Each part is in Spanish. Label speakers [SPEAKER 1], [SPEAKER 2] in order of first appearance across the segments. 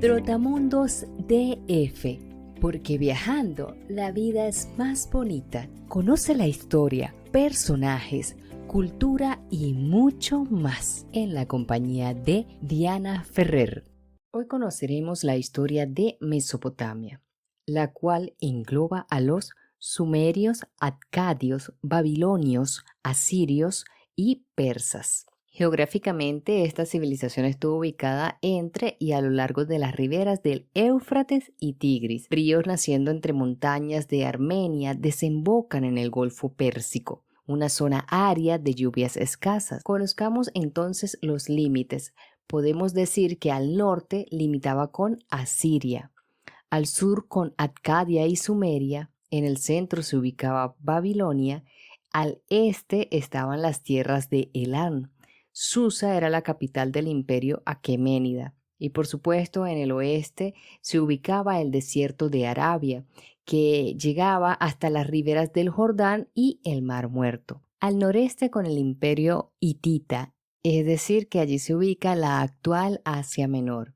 [SPEAKER 1] Trotamundos DF, porque viajando la vida es más bonita. Conoce la historia, personajes, cultura y mucho más en la compañía de Diana Ferrer. Hoy conoceremos la historia de Mesopotamia, la cual engloba a los sumerios, accadios, babilonios, asirios y persas. Geográficamente, esta civilización estuvo ubicada entre y a lo largo de las riberas del Éufrates y Tigris. Ríos naciendo entre montañas de Armenia desembocan en el Golfo Pérsico, una zona árida de lluvias escasas. Conozcamos entonces los límites. Podemos decir que al norte limitaba con Asiria, al sur con Accadia y Sumeria, en el centro se ubicaba Babilonia, al este estaban las tierras de Elam. Susa era la capital del imperio aqueménida y por supuesto en el oeste se ubicaba el desierto de Arabia, que llegaba hasta las riberas del Jordán y el Mar Muerto. Al noreste con el imperio hitita, es decir que allí se ubica la actual Asia Menor.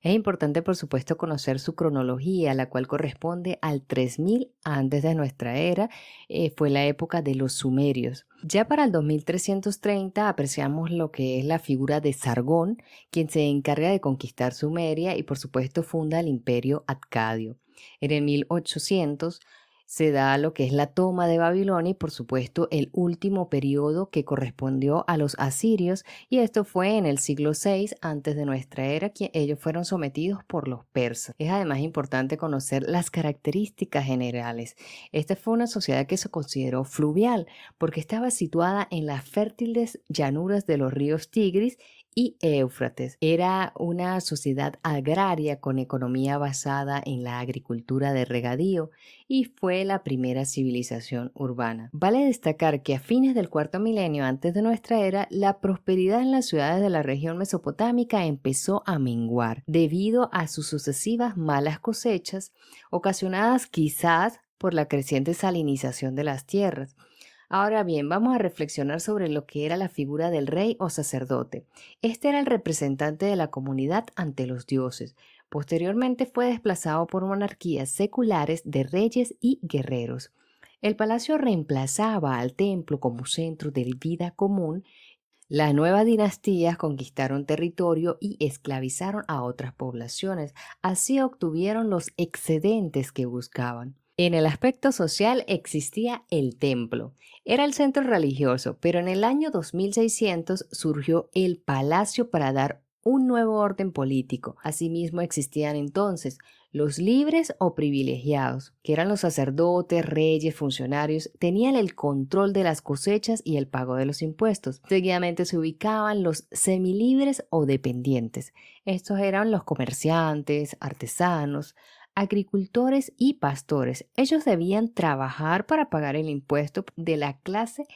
[SPEAKER 1] Es importante, por supuesto, conocer su cronología, la cual corresponde al 3000 antes de nuestra era, fue la época de los sumerios. Ya para el 2330 apreciamos lo que es la figura de Sargón, quien se encarga de conquistar Sumeria y, por supuesto, funda el imperio accadio. En el 1800 se da lo que es la toma de Babilonia y por supuesto el último periodo que correspondió a los asirios, y esto fue en el siglo VI antes de nuestra era, que ellos fueron sometidos por los persas. Es además importante conocer las características generales. Esta fue una sociedad que se consideró fluvial porque estaba situada en las fértiles llanuras de los ríos Tigris y Éufrates. Era una sociedad agraria con economía basada en la agricultura de regadío y fue la primera civilización urbana. Vale destacar que a fines del cuarto milenio antes de nuestra era, la prosperidad en las ciudades de la región mesopotámica empezó a menguar debido a sus sucesivas malas cosechas, ocasionadas quizás por la creciente salinización de las tierras. Ahora bien, vamos a reflexionar sobre lo que era la figura del rey o sacerdote. Este era el representante de la comunidad ante los dioses. Posteriormente fue desplazado por monarquías seculares de reyes y guerreros. El palacio reemplazaba al templo como centro de vida común. Las nuevas dinastías conquistaron territorio y esclavizaron a otras poblaciones. Así obtuvieron los excedentes que buscaban. En el aspecto social existía el templo. Era el centro religioso, pero en el año 2600 surgió el palacio para dar un nuevo orden político. Asimismo existían entonces los libres o privilegiados, que eran los sacerdotes, reyes, funcionarios, tenían el control de las cosechas y el pago de los impuestos. Seguidamente se ubicaban los semilibres o dependientes. Estos eran los comerciantes, artesanos, agricultores y pastores. Ellos debían trabajar para pagar el impuesto de la clase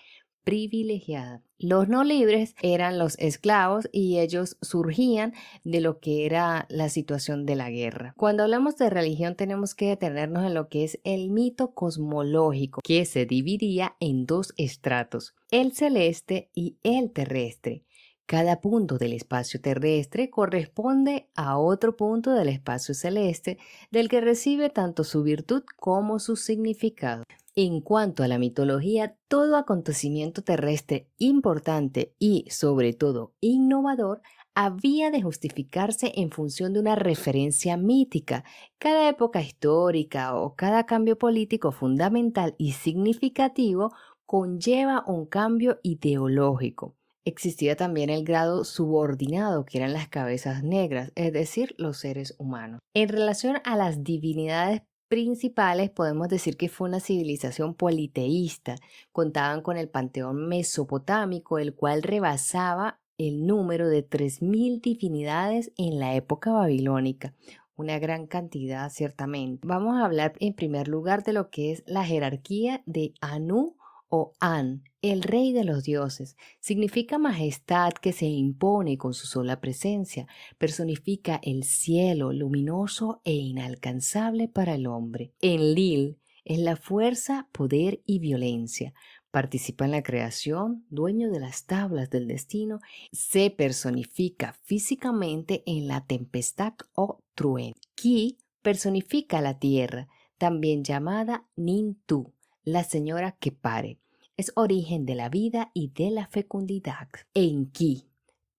[SPEAKER 1] privilegiada. Los no libres eran los esclavos y ellos surgían de lo que era la situación de la guerra. Cuando hablamos de religión tenemos que detenernos en lo que es el mito cosmológico, que se dividía en dos estratos, el celeste y el terrestre. Cada punto del espacio terrestre corresponde a otro punto del espacio celeste, del que recibe tanto su virtud como su significado. En cuanto a la mitología, todo acontecimiento terrestre importante y, sobre todo, innovador, había de justificarse en función de una referencia mítica. Cada época histórica o cada cambio político fundamental y significativo conlleva un cambio ideológico. Existía también el grado subordinado, que eran las cabezas negras, es decir, los seres humanos. En relación a las divinidades principales, podemos decir que fue una civilización politeísta. Contaban con el panteón mesopotámico, el cual rebasaba el número de 3000 divinidades en la época babilónica. Una gran cantidad, ciertamente. Vamos a hablar en primer lugar de lo que es la jerarquía de Anu o An, el rey de los dioses. Significa majestad que se impone con su sola presencia. Personifica el cielo luminoso e inalcanzable para el hombre. Enlil es la fuerza, poder y violencia. Participa en la creación, dueño de las tablas del destino. Se personifica físicamente en la tempestad o trueno. Ki personifica la tierra, también llamada Nintu, la señora que pare. Es origen de la vida y de la fecundidad. Enki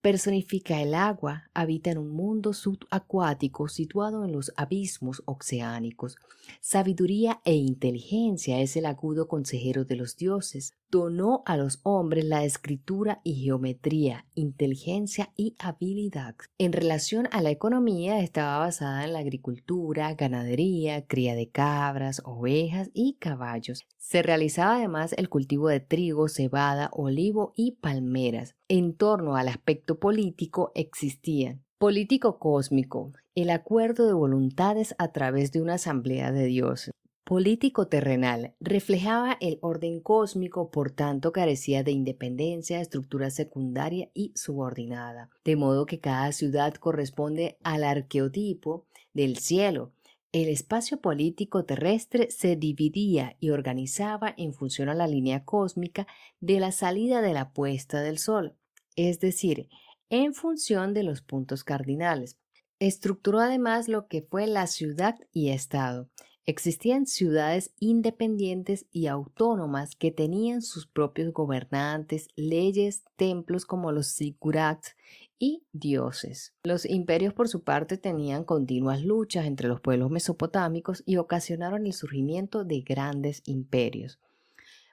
[SPEAKER 1] personifica el agua, habita en un mundo subacuático situado en los abismos oceánicos. Sabiduría e inteligencia, es el agudo consejero de los dioses. Donó a los hombres la escritura y geometría, inteligencia y habilidad. En relación a la economía, estaba basada en la agricultura, ganadería, cría de cabras, ovejas y caballos. Se realizaba además el cultivo de trigo, cebada, olivo y palmeras. En torno al aspecto político existían político cósmico, el acuerdo de voluntades a través de una asamblea de dioses. Político terrenal, reflejaba el orden cósmico, por tanto carecía de independencia, estructura secundaria y subordinada, de modo que cada ciudad corresponde al arqueotipo del cielo. El espacio político terrestre se dividía y organizaba en función a la línea cósmica de la salida de la puesta del sol, es decir, en función de los puntos cardinales. Estructuró además lo que fue la ciudad y estado. Existían ciudades independientes y autónomas que tenían sus propios gobernantes, leyes, templos como los zigurats y dioses. Los imperios, por su parte, tenían continuas luchas entre los pueblos mesopotámicos y ocasionaron el surgimiento de grandes imperios.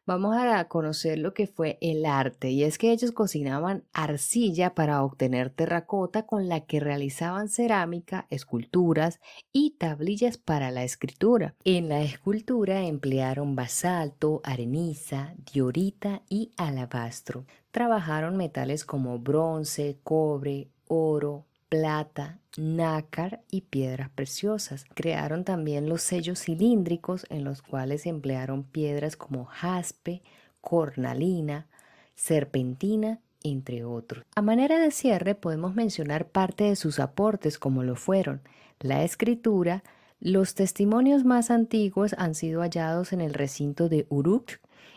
[SPEAKER 1] Vamos a conocer lo que fue el arte, y es que ellos cocinaban arcilla para obtener terracota con la que realizaban cerámica, esculturas y tablillas para la escritura. En la escultura emplearon basalto, areniza, diorita y alabastro. Trabajaron metales como bronce, cobre, oro, plata, nácar y piedras preciosas. Crearon también los sellos cilíndricos, en los cuales emplearon piedras como jaspe, cornalina, serpentina, entre otros. A manera de cierre podemos mencionar parte de sus aportes, como lo fueron la escritura. Los testimonios más antiguos han sido hallados en el recinto de Uruk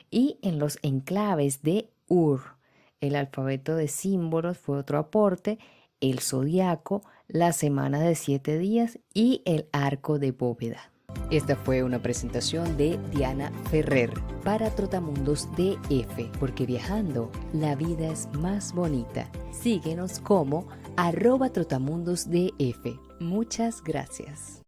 [SPEAKER 1] y en los enclaves de Ur. El alfabeto de símbolos fue otro aporte, el zodiaco, la semana de 7 días y el arco de bóveda. Esta fue una presentación de Diana Ferrer para Trotamundos DF, porque viajando la vida es más bonita. Síguenos como @trotamundosdf. Muchas gracias.